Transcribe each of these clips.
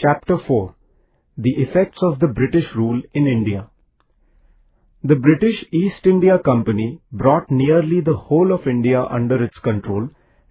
Chapter 4. The Effects of the British Rule in India. The British East India Company brought nearly the whole of India under its control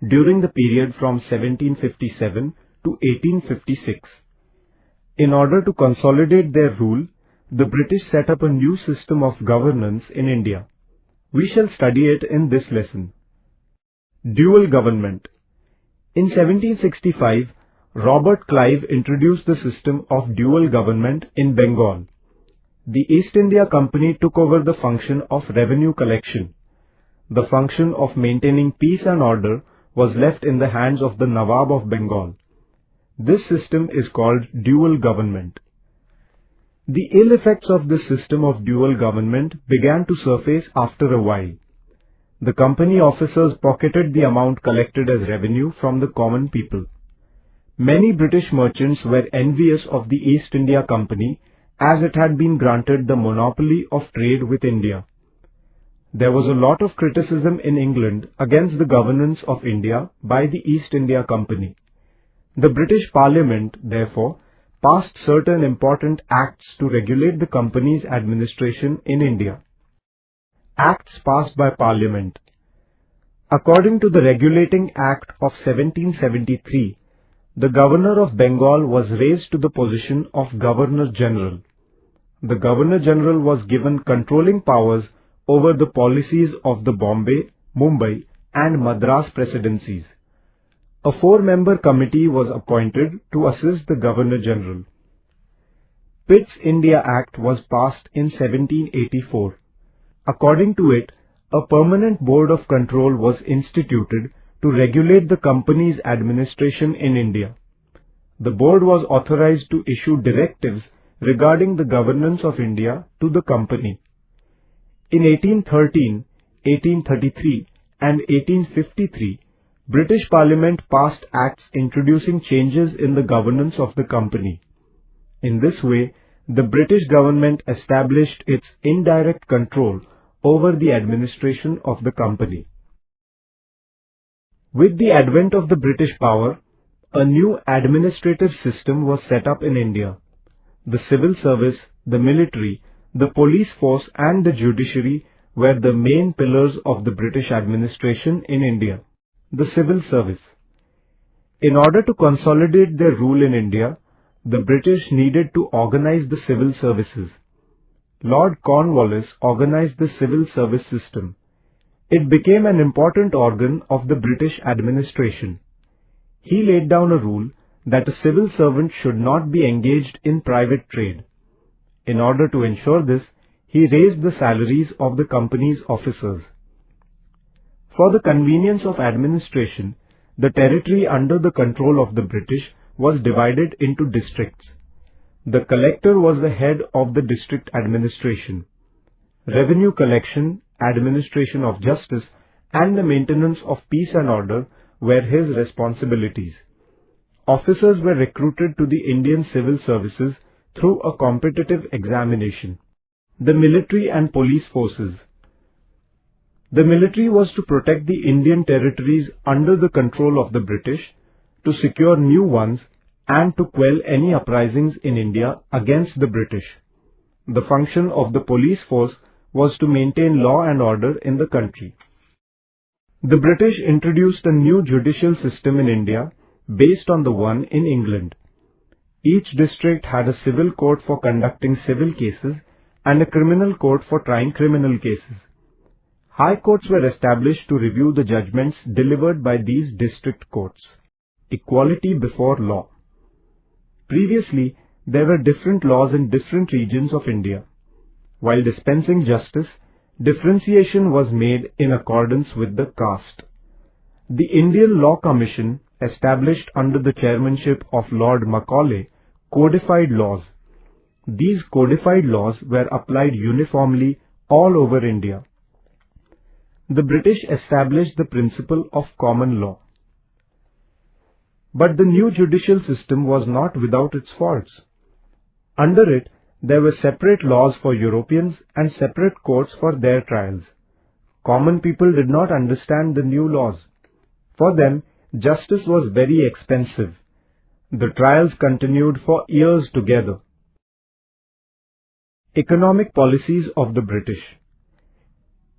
during the period from 1757 to 1856. In order to consolidate their rule, the British set up a new system of governance in India. We shall study it in this lesson. Dual government. In 1765, Robert Clive introduced the system of dual government in Bengal. The East India Company took over the function of revenue collection. The function of maintaining peace and order was left in the hands of the Nawab of Bengal. This system is called dual government. The ill effects of this system of dual government began to surface after a while. The company officers pocketed the amount collected as revenue from the common people. Many British merchants were envious of the East India Company as it had been granted the monopoly of trade with India. There was a lot of criticism in England against the governance of India by the East India Company. The British Parliament, therefore, passed certain important acts to regulate the company's administration in India. Acts passed by Parliament. According to the Regulating Act of 1773, the Governor of Bengal was raised to the position of Governor-General. The Governor-General was given controlling powers over the policies of the Bombay, Mumbai and Madras presidencies. A 4-member committee was appointed to assist the Governor-General. Pitt's India Act was passed in 1784. According to it, a permanent board of control was instituted to regulate the company's administration in India. The board was authorized to issue directives regarding the governance of India to the company. In 1813, 1833 and 1853, British Parliament passed acts introducing changes in the governance of the company. In this way, the British government established its indirect control over the administration of the company. With the advent of the British power, a new administrative system was set up in India. The civil service, the military, the police force and the judiciary were the main pillars of the British administration in India. The civil service. In order to consolidate their rule in India, the British needed to organize the civil services. Lord Cornwallis organized the civil service system. It became an important organ of the British administration. He laid down a rule that a civil servant should not be engaged in private trade. In order to ensure this, he raised the salaries of the company's officers. For the convenience of administration, the territory under the control of the British was divided into districts. The collector was the head of the district administration. Revenue collection, administration of justice, and the maintenance of peace and order were his responsibilities. Officers were recruited to the Indian civil services through a competitive examination. The military and police forces. The military was to protect the Indian territories under the control of the British, to secure new ones, and to quell any uprisings in India against the British. The function of the police force was to maintain law and order in the country. The British introduced a new judicial system in India based on the one in England. Each district had a civil court for conducting civil cases and a criminal court for trying criminal cases. High courts were established to review the judgments delivered by these district courts. Equality before law. Previously, there were different laws in different regions of India. While dispensing justice, differentiation was made in accordance with the caste. The Indian Law Commission, established under the chairmanship of Lord Macaulay, codified laws. These codified laws were applied uniformly all over India. The British established the principle of common law. But the new judicial system was not without its faults. Under it, there were separate laws for Europeans and separate courts for their trials. Common people did not understand the new laws. For them, justice was very expensive. The trials continued for years together. Economic policies of the British.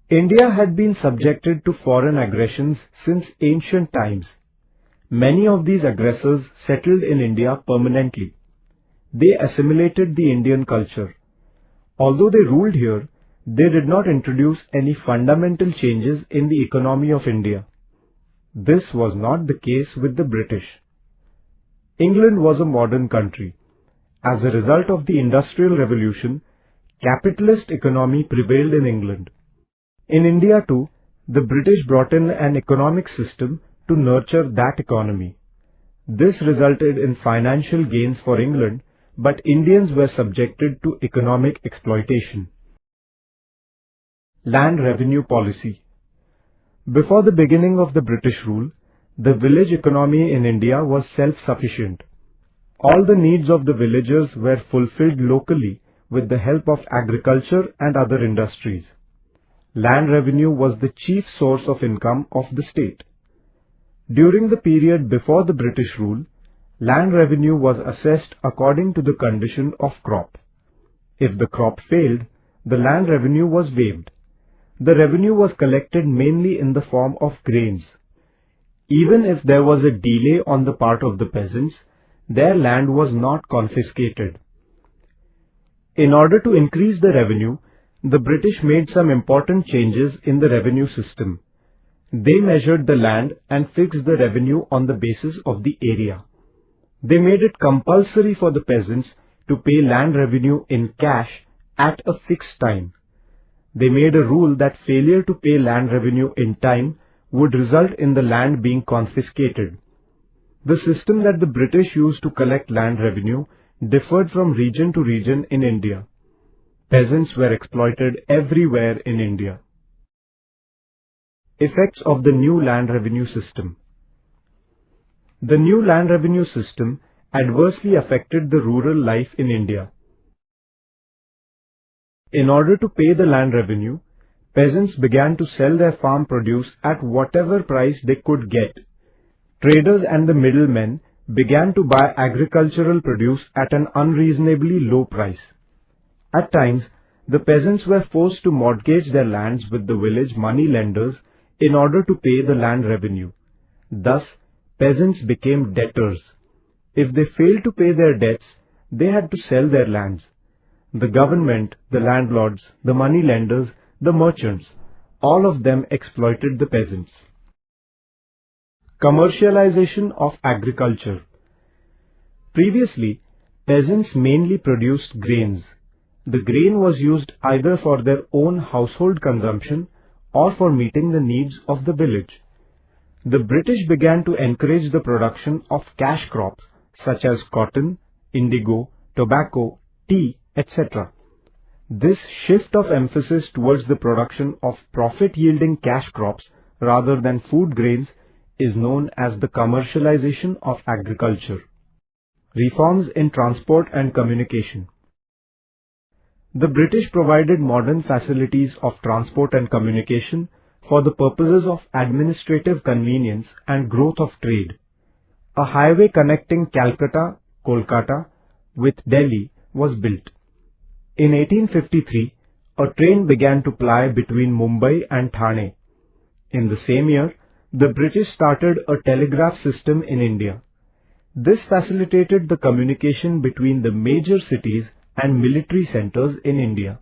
India had been subjected to foreign aggressions since ancient times. Many of these aggressors settled in India permanently. They assimilated the Indian culture. Although they ruled here, they did not introduce any fundamental changes in the economy of India. This was not the case with the British. England was a modern country. As a result of the Industrial Revolution, capitalist economy prevailed in England. In India too, the British brought in an economic system to nurture that economy. This resulted in financial gains for England, but Indians were subjected to economic exploitation. Land revenue policy. Before the beginning of the British rule, the village economy in India was self-sufficient. All the needs of the villagers were fulfilled locally with the help of agriculture and other industries. Land revenue was the chief source of income of the state. During the period before the British rule, land revenue was assessed according to the condition of crop. If the crop failed, the land revenue was waived. The revenue was collected mainly in the form of grains. Even if there was a delay on the part of the peasants, their land was not confiscated. In order to increase the revenue, the British made some important changes in the revenue system. They measured the land and fixed the revenue on the basis of the area. They made it compulsory for the peasants to pay land revenue in cash at a fixed time. They made a rule that failure to pay land revenue in time would result in the land being confiscated. The system that the British used to collect land revenue differed from region to region in India. Peasants were exploited everywhere in India. Effects of the new land revenue system. The new land revenue system adversely affected the rural life in India. In order to pay the land revenue, peasants began to sell their farm produce at whatever price they could get. Traders and the middlemen began to buy agricultural produce at an unreasonably low price. At times, the peasants were forced to mortgage their lands with the village money lenders in order to pay the land revenue. Thus, peasants became debtors. If they failed to pay their debts, they had to sell their lands. The government, the landlords, the money lenders, the merchants, all of them exploited the peasants. Commercialization of agriculture. Previously, peasants mainly produced grains. The grain was used either for their own household consumption or for meeting the needs of the village. The British began to encourage the production of cash crops such as cotton, indigo, tobacco, tea, etc. This shift of emphasis towards the production of profit-yielding cash crops rather than food grains is known as the commercialization of agriculture. Reforms in transport and communication. The British provided modern facilities of transport and communication for the purposes of administrative convenience and growth of trade. A highway connecting Calcutta, Kolkata with Delhi was built. In 1853, a train began to ply between Mumbai and Thane. In the same year, the British started a telegraph system in India. This facilitated the communication between the major cities and military centers in India.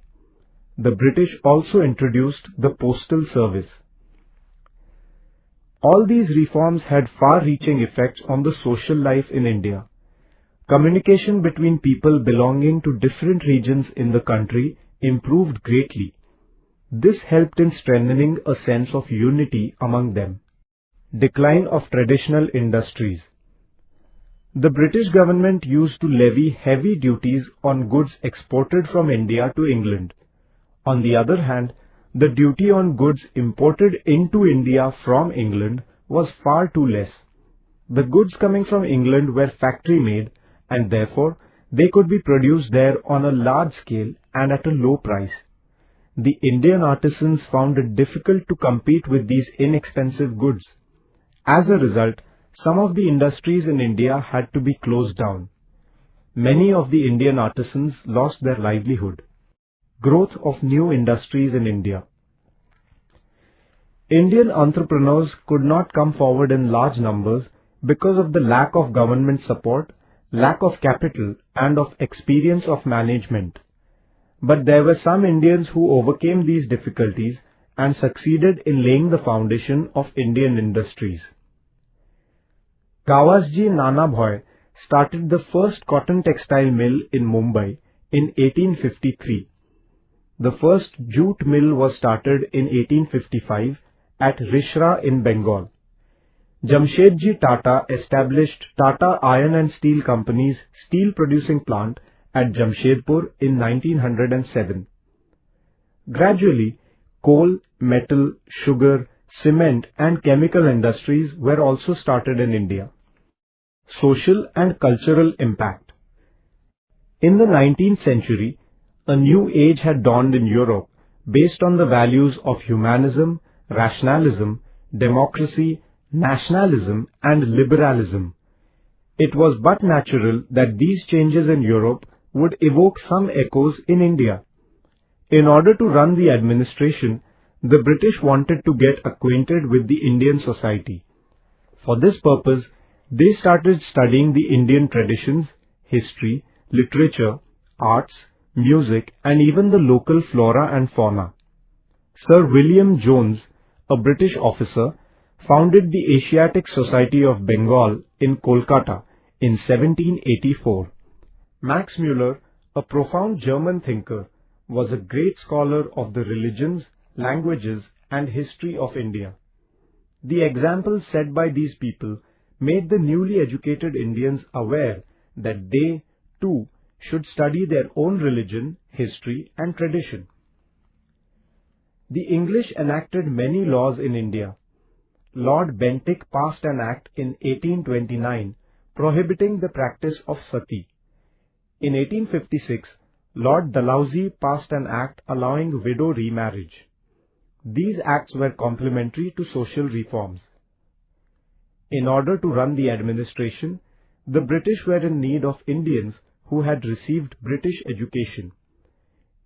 The British also introduced the postal service. All these reforms had far-reaching effects on the social life in India. Communication between people belonging to different regions in the country improved greatly. This helped in strengthening a sense of unity among them. Decline of traditional industries. The British government used to levy heavy duties on goods exported from India to England. On the other hand, the duty on goods imported into India from England was far too less. The goods coming from England were factory-made and therefore they could be produced there on a large scale and at a low price. The Indian artisans found it difficult to compete with these inexpensive goods. As a result, some of the industries in India had to be closed down. Many of the Indian artisans lost their livelihood. Growth of new industries in India. Indian entrepreneurs could not come forward in large numbers because of the lack of government support, lack of capital, and of experience of management. But there were some Indians who overcame these difficulties and succeeded in laying the foundation of Indian industries. Gawasji Nanabhoy started the first cotton textile mill in Mumbai in 1853. The first jute mill was started in 1855 at Rishra in Bengal. Jamshedji Tata established Tata Iron and Steel Company's steel producing plant at Jamshedpur in 1907. Gradually, coal, metal, sugar, cement and chemical industries were also started in India. Social and cultural impact. In the 19th century, a new age had dawned in Europe based on the values of humanism, rationalism, democracy, nationalism and liberalism. It was but natural that these changes in Europe would evoke some echoes in India. In order to run the administration, the British wanted to get acquainted with the Indian society. For this purpose, they started studying the Indian traditions, history, literature, arts, music and even the local flora and fauna. Sir William Jones, a British officer, founded the Asiatic Society of Bengal in Kolkata in 1784. Max Müller, a profound German thinker, was a great scholar of the religions, languages and history of India. The examples set by these people made the newly educated Indians aware that they, too, should study their own religion, history and tradition. The English enacted many laws in India. Lord Bentinck passed an act in 1829 prohibiting the practice of sati. In 1856, Lord Dalhousie passed an act allowing widow remarriage. These acts were complementary to social reforms. In order to run the administration, the British were in need of Indians who had received British education.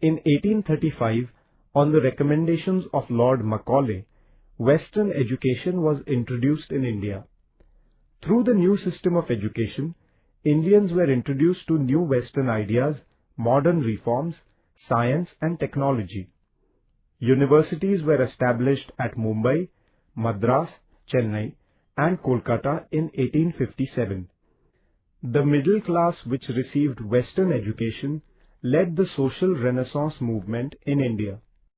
In 1835, on the recommendations of Lord Macaulay, Western education was introduced in India. Through the new system of education, Indians were introduced to new Western ideas, modern reforms, science and technology. Universities were established at Mumbai, Madras, Chennai and Kolkata in 1857. The middle class which received Western education led the social renaissance movement in India.